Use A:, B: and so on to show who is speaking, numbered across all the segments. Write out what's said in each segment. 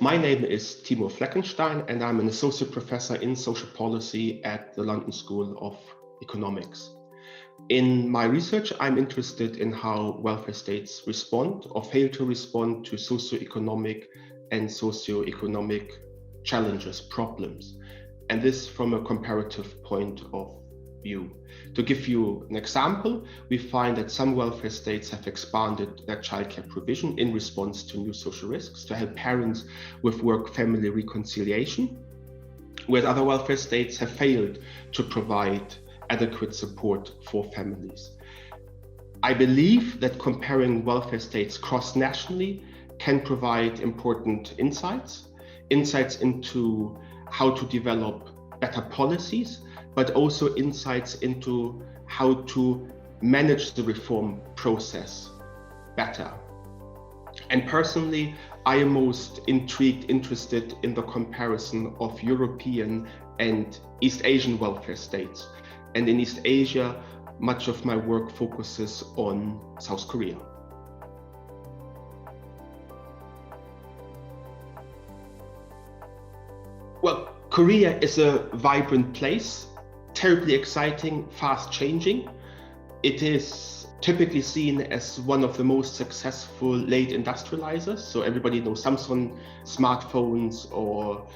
A: My name is Timo Fleckenstein, and I'm an associate professor in social policy at the London School of Economics. In my research, I'm interested in how welfare states respond or fail to respond to socioeconomic challenges, problems, and this from a comparative point of view. To give you an example, we find that some welfare states have expanded their childcare provision in response to new social risks to help parents with work-family reconciliation, whereas other welfare states have failed to provide adequate support for families. I believe that comparing welfare states cross-nationally can provide important insights into how to develop better policies, but also insights into how to manage the reform process better. And personally, I am most interested in the comparison of European and East Asian welfare states. And in East Asia, much of my work focuses on South Korea. Well, Korea is a vibrant place, terribly exciting, fast changing. It is typically seen as one of the most successful late industrializers. So everybody knows Samsung smartphones, or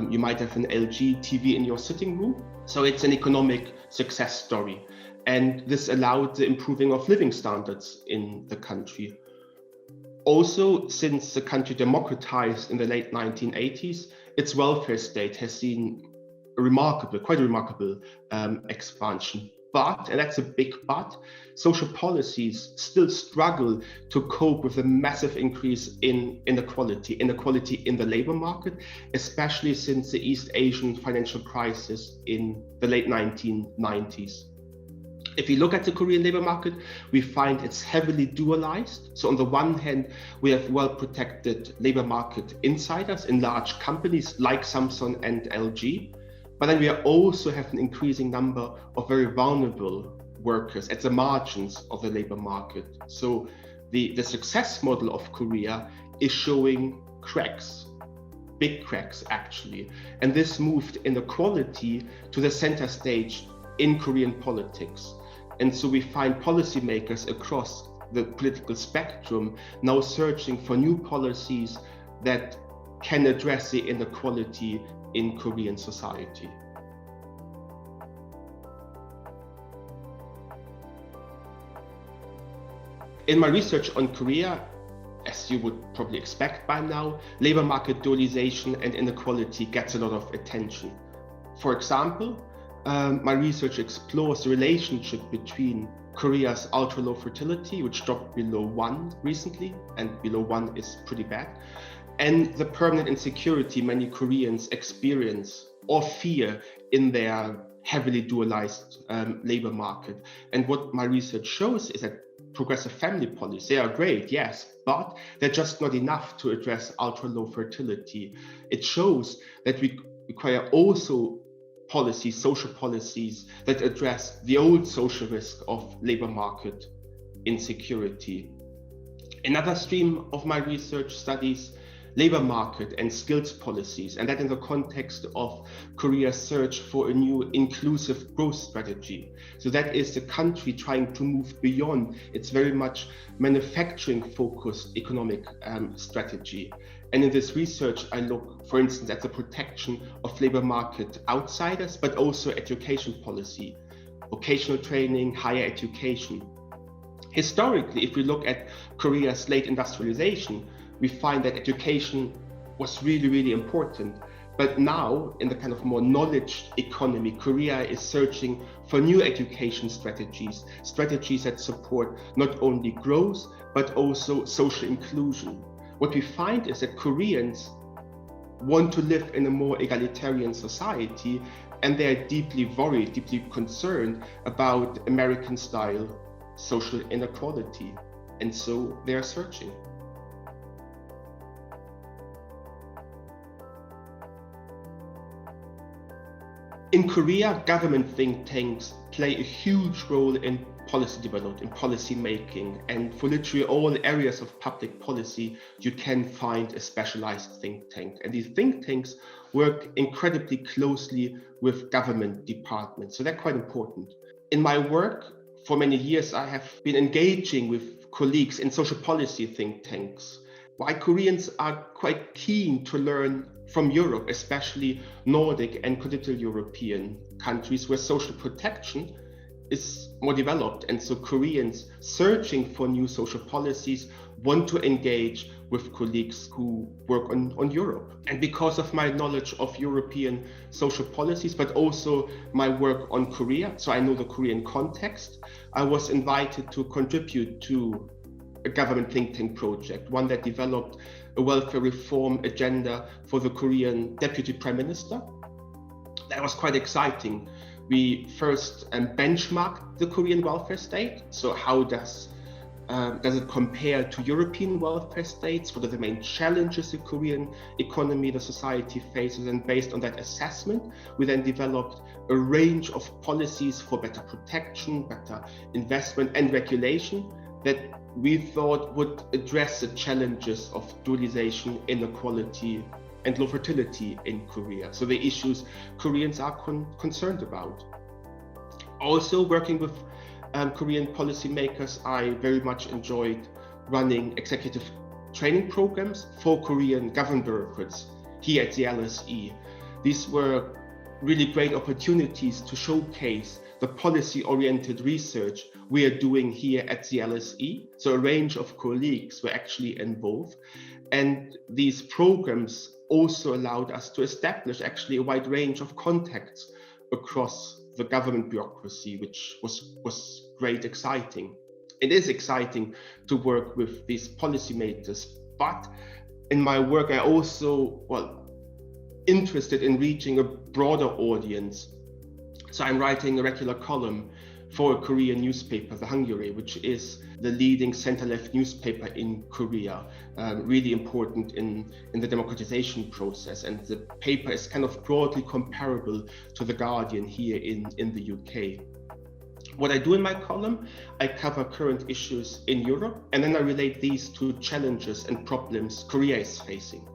A: you might have an LG TV in your sitting room. So it's an economic success story. And this allowed the improving of living standards in the country. Also, since the country democratized in the late 1980s, its welfare state has seen quite a remarkable expansion. But, and that's a big but, social policies still struggle to cope with the massive increase in inequality in the labor market, especially since the East Asian financial crisis in the late 1990s. If you look at the Korean labor market, we find it's heavily dualized. So on the one hand, we have well-protected labor market insiders in large companies like Samsung and LG. But then we also have an increasing number of very vulnerable workers at the margins of the labor market. So the success model of Korea is showing cracks, big cracks actually. And this moved inequality to the center stage in Korean politics. And so we find policymakers across the political spectrum now searching for new policies that can address the inequality in Korean society. In my research on Korea, as you would probably expect by now, labor market dualization and inequality gets a lot of attention. For example, my research explores the relationship between Korea's ultra-low fertility, which dropped below 1 recently, and below 1 is pretty bad, and the permanent insecurity many Koreans experience or fear in their heavily dualized labor market. And what my research shows is that progressive family policies, they are great, yes, but they're just not enough to address ultra-low fertility. It shows that we require also social policies that address the old social risk of labor market insecurity. Another stream of my research studies labor market and skills policies, and that in the context of Korea's search for a new inclusive growth strategy. So that is the country trying to move beyond its very much manufacturing-focused economic strategy. And in this research, I look, for instance, at the protection of labor market outsiders, but also education policy, vocational training, higher education. Historically, if we look at Korea's late industrialization, we find that education was really, really important. But now, in the kind of more knowledge economy, Korea is searching for new education strategies that support not only growth, but also social inclusion. What we find is that Koreans want to live in a more egalitarian society, and they're deeply worried, deeply concerned about American-style social inequality. And so they are searching. In Korea, government think tanks play a huge role in policy development, in policy making, and for literally all areas of public policy, you can find a specialized think tank. And these think tanks work incredibly closely with government departments, so they're quite important. In my work, for many years, I have been engaging with colleagues in social policy think tanks. Why Koreans are quite keen to learn from Europe, especially Nordic and continental European countries where social protection is more developed. And so Koreans searching for new social policies want to engage with colleagues who work on Europe. And because of my knowledge of European social policies, but also my work on Korea, so I know the Korean context, I was invited to contribute to a government think tank project, one that developed a welfare reform agenda for the Korean Deputy Prime Minister. That was quite exciting. We first benchmarked the Korean welfare state. So how does it compare to European welfare states? What are the main challenges the Korean economy, the society faces? And based on that assessment, we then developed a range of policies for better protection, better investment and regulation that we thought would address the challenges of dualization, inequality, and low fertility in Korea. So the issues Koreans are concerned about. Also working with Korean policymakers, I very much enjoyed running executive training programs for Korean government bureaucrats here at the LSE. These were really great opportunities to showcase the policy-oriented research we are doing here at the LSE. So a range of colleagues were actually involved. And these programs also allowed us to establish actually a wide range of contacts across the government bureaucracy, which was great, exciting. It is exciting to work with these policymakers, but in my work, I also, interested in reaching a broader audience. So I'm writing a regular column for a Korean newspaper, The Hungary, which is the leading center-left newspaper in Korea, really important in the democratization process. And the paper is kind of broadly comparable to The Guardian here in the UK. What I do in my column, I cover current issues in Europe, and then I relate these to challenges and problems Korea is facing.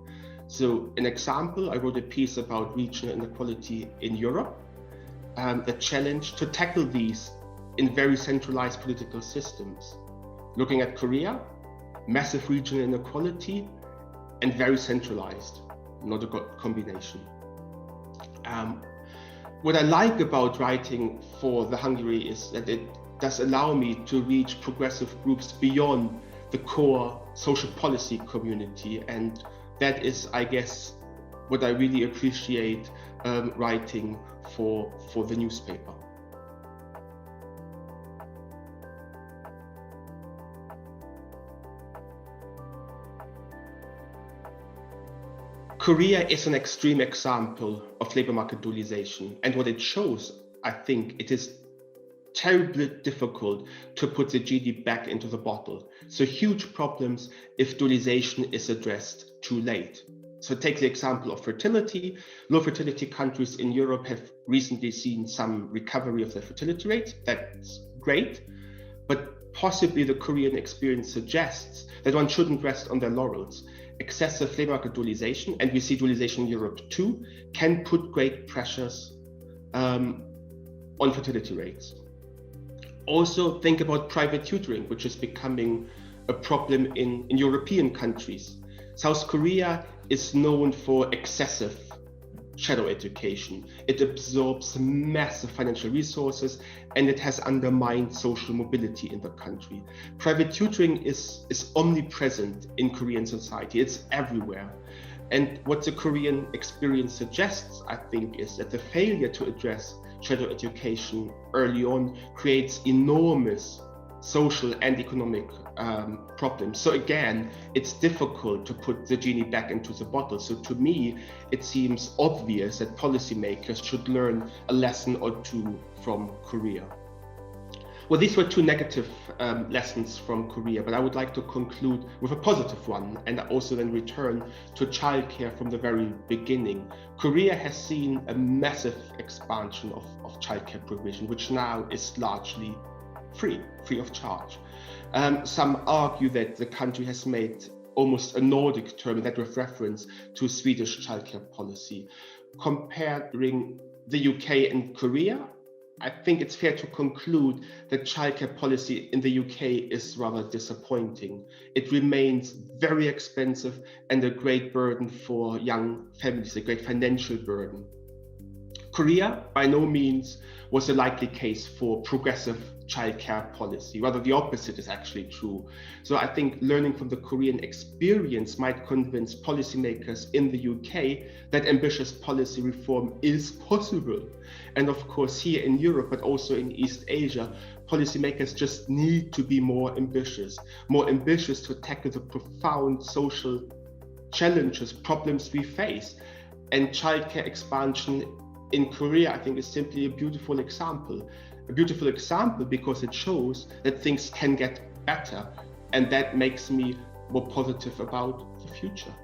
A: So an example, I wrote a piece about regional inequality in Europe, the challenge to tackle these in very centralized political systems. Looking at Korea, massive regional inequality and very centralized, not a good combination. What I like about writing for The Hungary is that it does allow me to reach progressive groups beyond the core social policy community. And that is, I guess, what I really appreciate writing for the newspaper. Korea is an extreme example of labor market dualization, and what it shows, I think, it is terribly difficult to put the GDP back into the bottle. So huge problems if dualization is addressed too late. So take the example of fertility. Low fertility countries in Europe have recently seen some recovery of their fertility rates. That's great, but possibly the Korean experience suggests that one shouldn't rest on their laurels. Excessive labor market dualization, and we see dualization in Europe too, can put great pressures on fertility rates. Also think about private tutoring, which is becoming a problem in European countries. South Korea is known for excessive shadow education. It absorbs massive financial resources and it has undermined social mobility in the country. Private tutoring is omnipresent in Korean society. It's everywhere. And what the Korean experience suggests, I think, is that the failure to address shadow education early on creates enormous social and economic problems. So again, it's difficult to put the genie back into the bottle. So to me, it seems obvious that policymakers should learn a lesson or two from Korea. Well, these were two negative lessons from Korea, but I would like to conclude with a positive one and also then return to childcare from the very beginning. Korea has seen a massive expansion of childcare provision, which now is largely free of charge. Some argue that the country has made almost a Nordic term that with reference to Swedish childcare policy. Comparing the UK and Korea, I think it's fair to conclude that childcare policy in the UK is rather disappointing. It remains very expensive and a great burden for young families, a great financial burden. Korea, by no means, was a likely case for progressive childcare policy. Rather, the opposite is actually true. So I think learning from the Korean experience might convince policymakers in the UK that ambitious policy reform is possible. And of course, here in Europe, but also in East Asia, policymakers just need to be more ambitious to tackle the profound social challenges, problems we face. And childcare expansion in Korea, I think, is simply a beautiful example because it shows that things can get better, and that makes me more positive about the future.